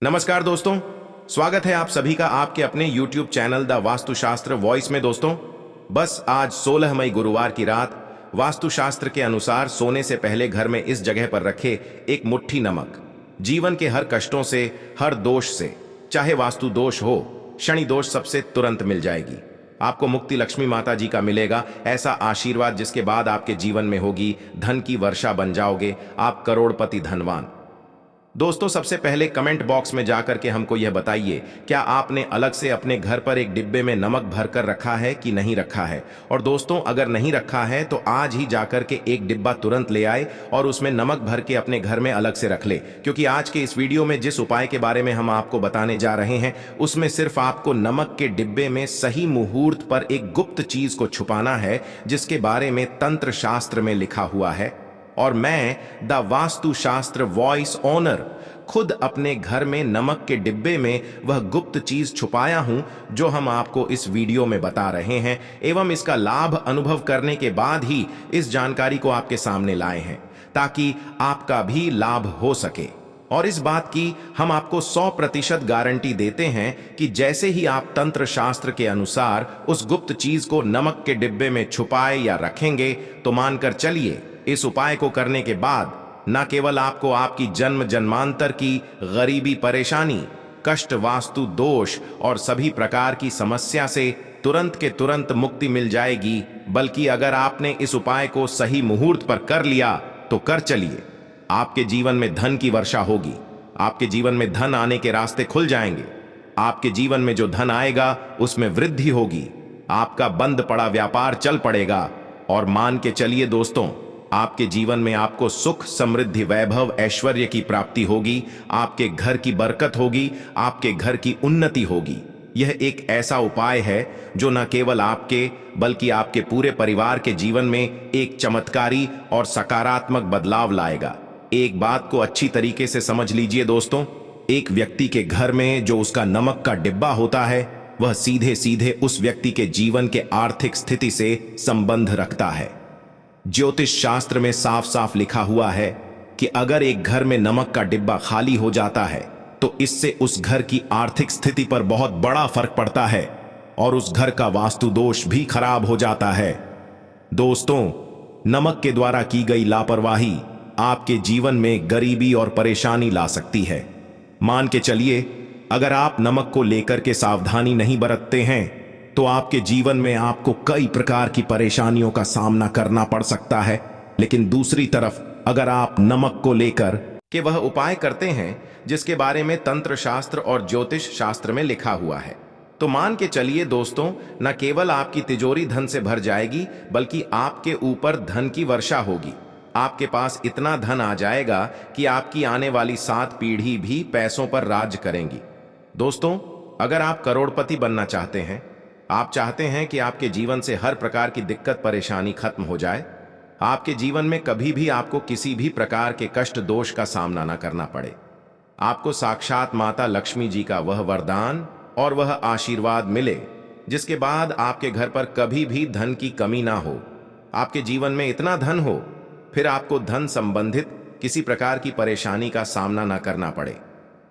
नमस्कार दोस्तों, स्वागत है आप सभी का आपके अपने YouTube channel the Vastushastra voice में। दोस्तों, बस आज 16 मई गुरुवार की रात वास्तुशास्त्र के अनुसार सोने से पहले घर में इस जगह पर रखे एक मुट्ठी नमक जीवन के हर कष्टों से, हर दोष से, चाहे वास्तु दोष हो, शनि दोष सबसे तुरंत मिल जाएगी। आपको मुक्ति लक्ष्मी माता जी का मिलेगा, ऐसा आशीर्वाद जिसके बाद आपके जीवन में होगी धन की वर्षा, बन जाओगे आप करोड़पति धनवान। दोस्तों, सबसे पहले कमेंट बॉक्स में जाकर के हमको यह बताइए, क्या आपने अलग से अपने घर पर एक डिब्बे में नमक भरकर रखा है कि नहीं रखा है। और दोस्तों, अगर नहीं रखा है तो आज ही जाकर के एक डिब्बा तुरंत ले आए और उसमें नमक भर के अपने घर में अलग से रख ले, क्योंकि आज के इस वीडियो में जिस उपाय के बारे में हम आपको बताने जा रहे हैं उसमें सिर्फ आपको नमक के डिब्बे में सही मुहूर्त पर एक गुप्त चीज को छुपाना है, जिसके बारे में तंत्र शास्त्र में लिखा हुआ है। और मैं द वास्तुशास्त्र वॉइस ओनर खुद अपने घर में नमक के डिब्बे में वह गुप्त चीज छुपाया हूं जो हम आपको इस वीडियो में बता रहे हैं, एवं इसका लाभ अनुभव करने के बाद ही इस जानकारी को आपके सामने लाए हैं, ताकि आपका भी लाभ हो सके। और इस बात की हम आपको 100% गारंटी देते हैं कि जैसे ही आप तंत्र शास्त्र के अनुसार उस गुप्त चीज को नमक के डिब्बे में छुपाए या रखेंगे, तो मानकर चलिए इस उपाय को करने के बाद न केवल आपको आपकी जन्म जन्मांतर की गरीबी, परेशानी, कष्ट, वास्तु दोष और सभी प्रकार की समस्या से तुरंत के तुरंत मुक्ति मिल जाएगी, बल्कि अगर आपने इस उपाय को सही मुहूर्त पर कर लिया तो कर चलिए, आपके जीवन में धन की वर्षा होगी। आपके जीवन में धन आने के रास्ते खुल जाएंगे। आपके जीवन में जो धन आएगा उसमें वृद्धि होगी। आपका बंद पड़ा व्यापार चल पड़ेगा। और मान के चलिए दोस्तों, आपके जीवन में आपको सुख, समृद्धि, वैभव, ऐश्वर्य की प्राप्ति होगी। आपके घर की बरकत होगी, आपके घर की उन्नति होगी। यह एक ऐसा उपाय है जो न केवल आपके बल्कि आपके पूरे परिवार के जीवन में एक चमत्कारी और सकारात्मक बदलाव लाएगा। एक बात को अच्छी तरीके से समझ लीजिए दोस्तों, एक व्यक्ति के घर में जो उसका नमक का डिब्बा होता है, वह सीधे सीधे उस व्यक्ति के जीवन के आर्थिक स्थिति से संबंध रखता है। ज्योतिष शास्त्र में साफ साफ लिखा हुआ है कि अगर एक घर में नमक का डिब्बा खाली हो जाता है तो इससे उस घर की आर्थिक स्थिति पर बहुत बड़ा फर्क पड़ता है और उस घर का वास्तु दोष भी खराब हो जाता है। दोस्तों, नमक के द्वारा की गई लापरवाही आपके जीवन में गरीबी और परेशानी ला सकती है। मान के चलिए, अगर आप नमक को लेकर के सावधानी नहीं बरतते हैं तो आपके जीवन में आपको कई प्रकार की परेशानियों का सामना करना पड़ सकता है। लेकिन दूसरी तरफ अगर आप नमक को लेकर के वह उपाय करते हैं जिसके बारे में तंत्र शास्त्र और ज्योतिष शास्त्र में लिखा हुआ है, तो मान के चलिए दोस्तों, न केवल आपकी तिजोरी धन से भर जाएगी, बल्कि आपके ऊपर धन की वर्षा होगी। आपके पास इतना धन आ जाएगा कि आपकी आने वाली 7 पीढ़ी भी पैसों पर राज करेंगी। दोस्तों, अगर आप करोड़पति बनना चाहते हैं, आप चाहते हैं कि आपके जीवन से हर प्रकार की दिक्कत, परेशानी खत्म हो जाए, आपके जीवन में कभी भी आपको किसी भी प्रकार के कष्ट, दोष का सामना न करना पड़े, आपको साक्षात माता लक्ष्मी जी का वह वरदान और वह आशीर्वाद मिले जिसके बाद आपके घर पर कभी भी धन की कमी ना हो, आपके जीवन में इतना धन हो फिर आपको धन संबंधित किसी प्रकार की परेशानी का सामना ना करना पड़े,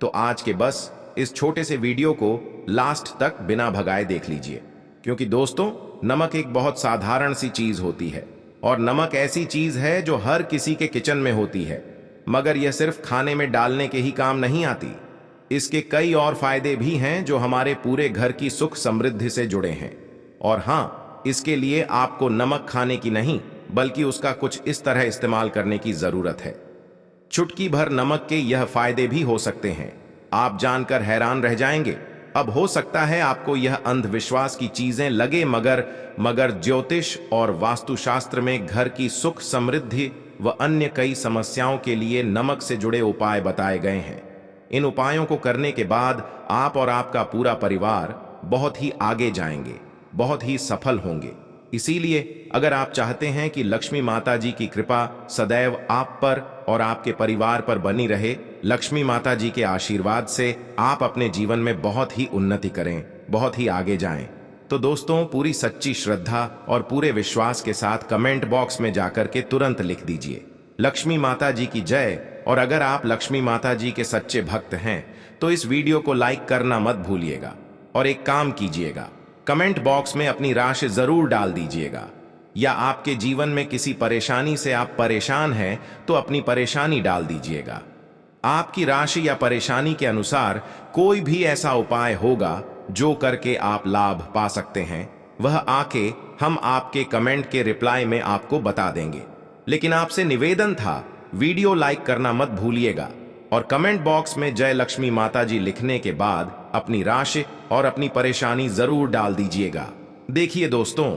तो आज के बस इस छोटे से वीडियो को लास्ट तक बिना भगाए देख लीजिए। क्योंकि दोस्तों, नमक एक बहुत साधारण सी चीज होती है और नमक ऐसी चीज है जो हर किसी के किचन में होती है, मगर यह सिर्फ खाने में डालने के ही काम नहीं आती। इसके कई और फायदे भी हैं जो हमारे पूरे घर की सुख समृद्धि से जुड़े हैं। और हाँ, इसके लिए आपको नमक खाने की नहीं बल्कि उसका कुछ इस तरह इस्तेमाल करने की जरूरत है। चुटकी भर नमक के यह फायदे भी हो सकते हैं, आप जानकर हैरान रह जाएंगे। अब हो सकता है आपको यह अंधविश्वास की चीजें लगे, मगर ज्योतिष और वास्तुशास्त्र में घर की सुख समृद्धि व अन्य कई समस्याओं के लिए नमक से जुड़े उपाय बताए गए हैं। इन उपायों को करने के बाद आप और आपका पूरा परिवार बहुत ही आगे जाएंगे, बहुत ही सफल होंगे। इसीलिए अगर आप चाहते हैं कि लक्ष्मी माता जी की कृपा सदैव आप पर और आपके परिवार पर बनी रहे, लक्ष्मी माता जी के आशीर्वाद से आप अपने जीवन में बहुत ही उन्नति करें, बहुत ही आगे जाएं, तो दोस्तों, पूरी सच्ची श्रद्धा और पूरे विश्वास के साथ कमेंट बॉक्स में जाकर के तुरंत लिख दीजिए, लक्ष्मी माता जी की जय। और अगर आप लक्ष्मी माता जी के सच्चे भक्त हैं तो इस वीडियो को लाइक करना मत भूलिएगा। और एक काम कीजिएगा, कमेंट बॉक्स में अपनी राशि जरूर डाल दीजिएगा, या आपके जीवन में किसी परेशानी से आप परेशान हैं तो अपनी परेशानी डाल दीजिएगा। आपकी राशि या परेशानी के अनुसार कोई भी ऐसा उपाय होगा जो करके आप लाभ पा सकते हैं, वह आके हम आपके कमेंट के रिप्लाई में आपको बता देंगे। लेकिन आपसे निवेदन था, वीडियो लाइक करना मत भूलिएगा और कमेंट बॉक्स में जय लक्ष्मी माता जी लिखने के बाद अपनी राशि और अपनी परेशानी जरूर डाल दीजिएगा। देखिए दोस्तों,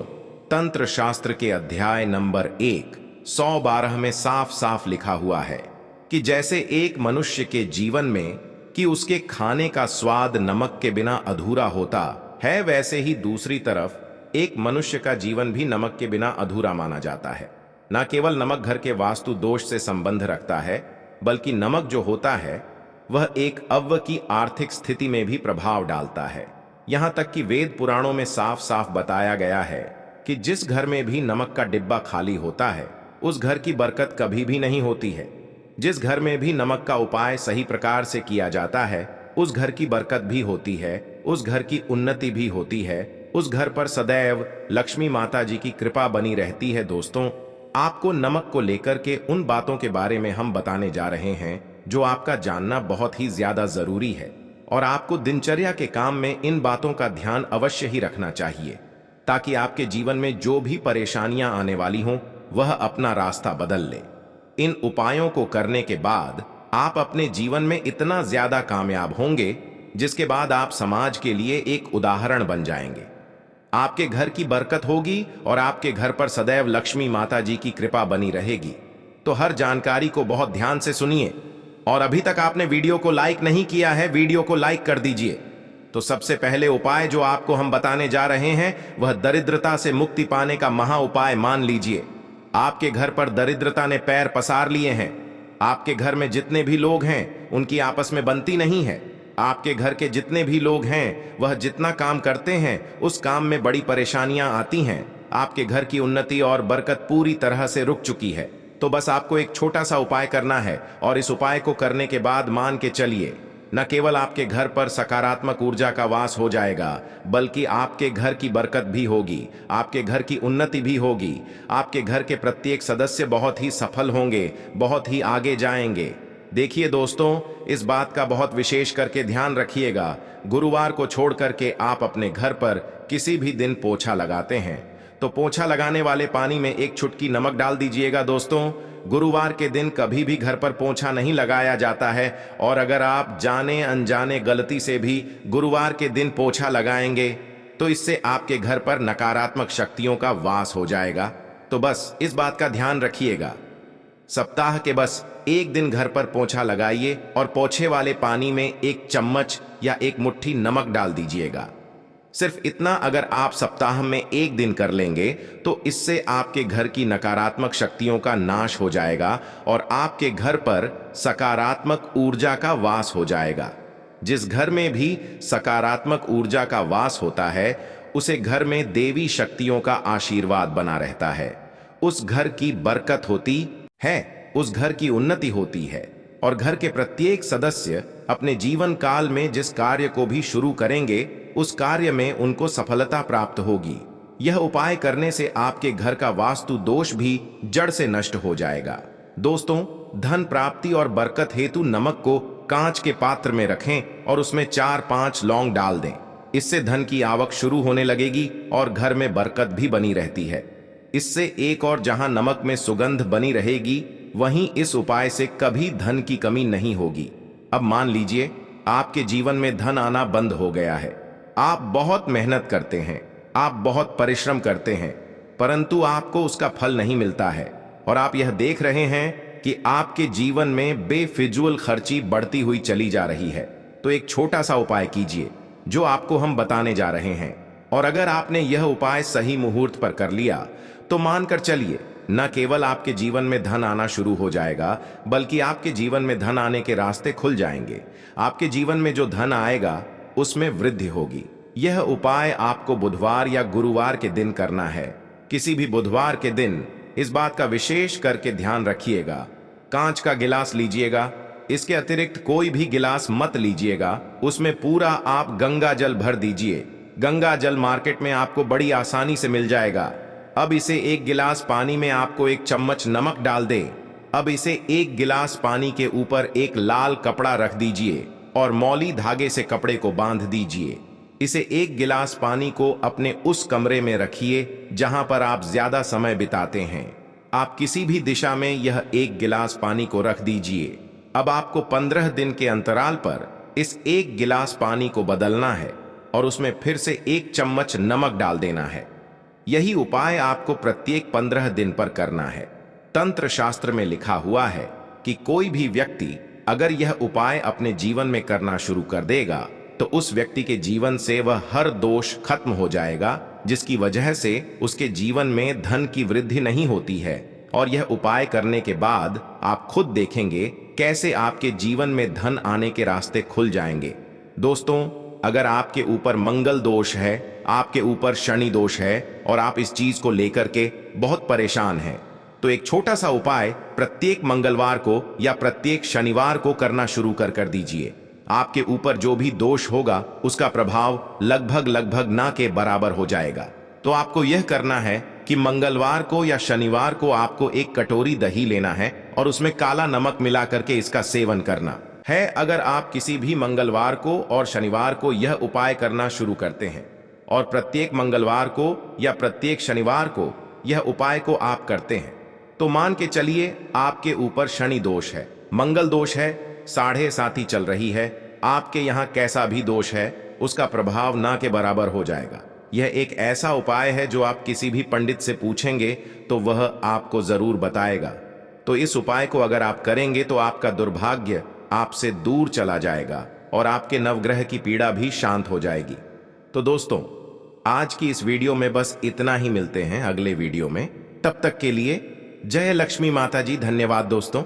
तंत्र शास्त्र के अध्याय नंबर 112 में साफ साफ लिखा हुआ है कि जैसे एक मनुष्य के जीवन में कि उसके खाने का स्वाद नमक के बिना अधूरा होता है, वैसे ही दूसरी तरफ एक मनुष्य का जीवन भी नमक के बिना अधूरा माना जाता है। न केवल नमक घर के वास्तु दोष से संबंध रखता है, बल्कि नमक जो होता है वह एक अव्व की आर्थिक स्थिति में भी प्रभाव डालता है। यहां तक कि वेद पुराणों में साफ साफ बताया गया है कि जिस घर में भी नमक का डिब्बा खाली होता है उस घर की बरकत कभी भी नहीं होती है। जिस घर में भी नमक का उपाय सही प्रकार से किया जाता है उस घर की बरकत भी होती है, उस घर की उन्नति भी होती है, उस घर पर सदैव लक्ष्मी माता जी की कृपा बनी रहती है। दोस्तों, आपको नमक को लेकर के उन बातों के बारे में हम बताने जा रहे हैं जो आपका जानना बहुत ही ज्यादा जरूरी है और आपको दिनचर्या के काम में इन बातों का ध्यान अवश्य ही रखना चाहिए, ताकि आपके जीवन में जो भी परेशानियां आने वाली हों वह अपना रास्ता बदल ले। इन उपायों को करने के बाद आप अपने जीवन में इतना ज्यादा कामयाब होंगे जिसके बाद आप समाज के लिए एक उदाहरण बन जाएंगे। आपके घर की बरकत होगी और आपके घर पर सदैव लक्ष्मी माता जी की कृपा बनी रहेगी। तो हर जानकारी को बहुत ध्यान से सुनिए और अभी तक आपने वीडियो को लाइक नहीं किया है, वीडियो को लाइक कर दीजिए। तो सबसे पहले उपाय जो आपको हम बताने जा रहे हैं वह दरिद्रता से मुक्ति पाने का महा उपाय मान लीजिए। आपके घर पर दरिद्रता ने पैर पसार लिए हैं, आपके घर में जितने भी लोग हैं उनकी आपस में बनती नहीं है, आपके घर के जितने भी लोग हैं वह जितना काम करते हैं उस काम में बड़ी परेशानियां आती हैं, आपके घर की उन्नति और बरकत पूरी तरह से रुक चुकी है। तो बस आपको एक छोटा सा उपाय करना है और इस उपाय को करने के बाद मान के चलिए, न केवल आपके घर पर सकारात्मक ऊर्जा का वास हो जाएगा, बल्कि आपके घर की बरकत भी होगी, आपके घर की उन्नति भी होगी, आपके घर के प्रत्येक सदस्य बहुत ही सफल होंगे, बहुत ही आगे जाएंगे। देखिए दोस्तों, इस बात का बहुत विशेष करके ध्यान रखिएगा, गुरुवार को छोड़ करके आप अपने घर पर किसी भी दिन पोछा लगाते हैं तो पोछा लगाने वाले पानी में एक चुटकी नमक डाल दीजिएगा। दोस्तों, गुरुवार के दिन कभी भी घर पर पोछा नहीं लगाया जाता है और अगर आप जाने अनजाने गलती से भी गुरुवार के दिन पोछा लगाएंगे तो इससे आपके घर पर नकारात्मक शक्तियों का वास हो जाएगा। तो बस इस बात का ध्यान रखिएगा, सप्ताह के बस एक दिन घर पर पोछा लगाइए और पोछे वाले पानी में एक चम्मच या एक मुट्ठी नमक डाल दीजिएगा। सिर्फ इतना अगर आप सप्ताह में एक दिन कर लेंगे तो इससे आपके घर की नकारात्मक शक्तियों का नाश हो जाएगा और आपके घर पर सकारात्मक ऊर्जा का वास हो जाएगा। जिस घर में भी सकारात्मक ऊर्जा का वास होता है उसे घर में देवी शक्तियों का आशीर्वाद बना रहता है, उस घर की बरकत होती है, उस घर की उन्नति होती है और घर के प्रत्येक सदस्य अपने जीवन काल में जिस कार्य को भी शुरू करेंगे उस कार्य में उनको सफलता प्राप्त होगी। यह उपाय करने से आपके घर का वास्तु दोष भी जड़ से नष्ट हो जाएगा। दोस्तों, धन प्राप्ति और बरकत हेतु नमक को कांच के पात्र में रखें और उसमें 4-5 लौंग डाल दें। इससे धन की आवक शुरू होने लगेगी और घर में बरकत भी बनी रहती है। इससे एक और जहां नमक में सुगंध बनी रहेगी वहीं इस उपाय से कभी धन की कमी नहीं होगी। अब मान लीजिए आपके जीवन में धन आना बंद हो गया है, आप बहुत मेहनत करते हैं, आप बहुत परिश्रम करते हैं, परंतु आपको उसका फल नहीं मिलता है और आप यह देख रहे हैं कि आपके जीवन में बेफिजूल खर्ची बढ़ती हुई चली जा रही है। तो एक छोटा सा उपाय कीजिए जो आपको हम बताने जा रहे हैं और अगर आपने यह उपाय सही मुहूर्त पर कर लिया तो मानकर चलिए न केवल आपके जीवन में धन आना शुरू हो जाएगा बल्कि आपके जीवन में धन आने के रास्ते खुल जाएंगे। आपके जीवन में जो धन आएगा उसमें वृद्धि होगी। यह उपाय आपको बुधवार या गुरुवार के दिन करना है। किसी भी बुधवार के दिन इस बात का विशेष करके ध्यान रखिएगा, कांच का गिलास लीजिएगा, इसके अतिरिक्त कोई भी गिलास मत लीजिएगा, उसमें पूरा आप गंगा जल भर दीजिए। गंगा जल मार्केट में आपको बड़ी आसानी से मिल जाएगा। अब इसे एक गिलास पानी में आपको 1 चम्मच नमक डाल दें। अब इसे 1 गिलास पानी के ऊपर एक लाल कपड़ा रख दीजिए और मौली धागे से कपड़े को बांध दीजिए। इसे 1 गिलास पानी को अपने उस कमरे में रखिए जहां पर आप ज्यादा समय बिताते हैं। आप किसी भी दिशा में यह 1 गिलास पानी को रख दीजिए। अब आपको 15 दिन के अंतराल पर इस 1 गिलास पानी को बदलना है और उसमें फिर से 1 चम्मच नमक डाल देना है। यही उपाय आपको प्रत्येक 15 दिन पर करना है। तंत्र शास्त्र में लिखा हुआ है कि कोई भी व्यक्ति अगर यह उपाय अपने जीवन में करना शुरू कर देगा तो उस व्यक्ति के जीवन से वह हर दोष खत्म हो जाएगा, जिसकी वजह से उसके जीवन में धन की वृद्धि नहीं होती है। और यह उपाय करने के बाद आप खुद देखेंगे कैसे आपके जीवन में धन आने के रास्ते खुल जाएंगे। दोस्तों, अगर आपके ऊपर मंगल दोष है, आपके ऊपर शनि दोष है और आप इस चीज को लेकर के बहुत परेशान हैं, तो एक छोटा सा उपाय प्रत्येक मंगलवार को या प्रत्येक शनिवार को करना शुरू कर दीजिए। आपके ऊपर जो भी दोष होगा उसका प्रभाव लगभग ना के बराबर हो जाएगा। तो आपको यह करना है कि मंगलवार को या शनिवार को आपको 1 कटोरी दही लेना है और उसमें काला नमक मिला करके इसका सेवन करना है। अगर आप किसी भी मंगलवार को और शनिवार को यह उपाय करना शुरू करते हैं और प्रत्येक मंगलवार को या प्रत्येक शनिवार को यह उपाय को आप करते हैं, तो मान के चलिए आपके ऊपर शनि दोष है, मंगल दोष है, 7.5 चल रही है, आपके यहाँ कैसा भी दोष है उसका प्रभाव ना के बराबर हो जाएगा। यह एक ऐसा उपाय है जो आप किसी भी पंडित से पूछेंगे तो वह आपको जरूर बताएगा। तो इस उपाय को अगर आप करेंगे तो आपका दुर्भाग्य आपसे दूर चला जाएगा और आपके नवग्रह की पीड़ा भी शांत हो जाएगी। तो दोस्तों, आज की इस वीडियो में बस इतना ही। मिलते हैं अगले वीडियो में, तब तक के लिए जय लक्ष्मी माता जी। धन्यवाद दोस्तों।